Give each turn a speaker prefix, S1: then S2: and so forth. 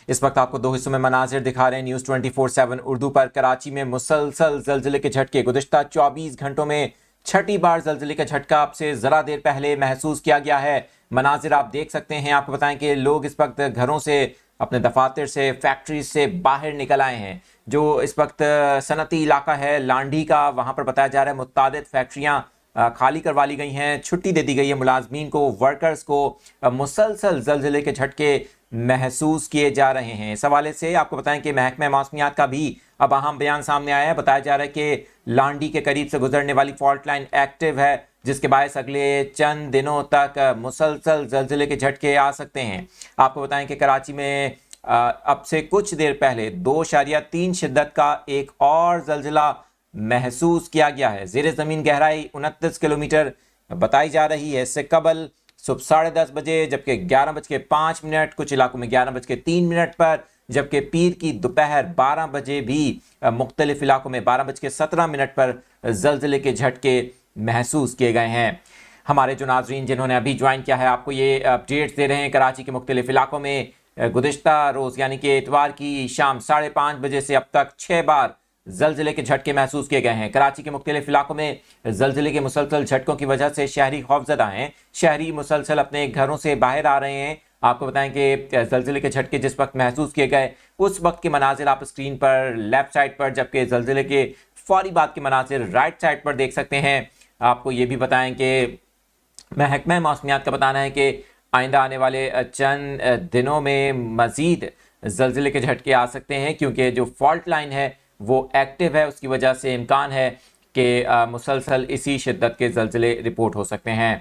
S1: इस वक्त आपको दो हिस्सों में मनाजिर दिखा रहे हैं न्यूज़ 24/7 उर्दू पर। कराची में मुसलसल ज़लज़ले के झटके, गुज़िश्ता 24 घंटों में छठी बार ज़लज़ले का झटका अब से ज़रा देर पहले महसूस किया गया है। मनाजिर आप देख सकते हैं। आपको बताएं कि लोग इस वक्त घरों से, अपने दफातर से, फैक्ट्री से बाहर निकल आए हैं। जो इस वक्त सनती इलाका है लांडी का, वहाँ पर बताया जा रहा है मुतादिद फैक्ट्रियाँ खाली करवा ली गई हैं, छुट्टी दे दी गई है मुलाजमीन को, वर्कर्स को। मुसलसल ज़लज़ले के झटके महसूस किए जा रहे हैं। इस हवाले से आपको बताएं कि महकमा मौसमियात का भी अब अहम बयान सामने आया है। बताया जा रहा है कि लांडी के करीब से गुजरने वाली फॉल्ट लाइन एक्टिव है, जिसके बायस अगले चंद दिनों तक मुसलसल ज़लज़ले के झटके आ सकते हैं। आपको बताएं कि कराची में अब से कुछ देर पहले 2.3 शिद्दत का एक और ज़लज़ला महसूस किया गया है। ज़ेरे ज़मीन गहराई 29 किलोमीटर बताई जा रही है। इससे कबल सुबह 10:30 बजे, जबकि 11:05, कुछ इलाकों में 11:03 पर, जबकि पीर की दोपहर 12 बजे भी मुख्तलिफ इलाकों में 12:17 पर ज़लज़ले के झटके महसूस किए गए हैं। हमारे जो नाजरीन जिन्होंने अभी ज्वाइन किया है, आपको ये अपडेट्स दे रहे हैं कराची के मुख्तलिफ इलाकों में गुज़िश्ता रोज़ यानी कि इतवार की शाम 5:30 बजे से अब तक 6 बार ज़लज़ले के झटके महसूस किए गए हैं। कराची के मुख्तलिफ इलाकों में ज़लज़ले के मुसलसल झटकों की वजह से शहरी खौफज़दा हैं। शहरी मुसलसल अपने घरों से बाहर आ रहे हैं। आपको बताएं कि ज़लज़ले के झटके जिस वक्त महसूस किए गए, उस वक्त के मनाजिर आप स्क्रीन पर लेफ़्ट साइड पर, जबकि ज़लज़ले के फौरी बाद के मनाजिर राइट साइड पर देख सकते हैं। आपको ये भी बताएं कि महकमा मौसमियात का बताना है कि आइंदा आने वाले चंद दिनों में मज़ीद ज़लज़ले के झटके आ सकते हैं, क्योंकि जो फॉल्ट लाइन है वो एक्टिव है। उसकी वजह से इम्कान है कि मुसलसल इसी शिद्दत के ज़लज़ले रिपोर्ट हो सकते हैं।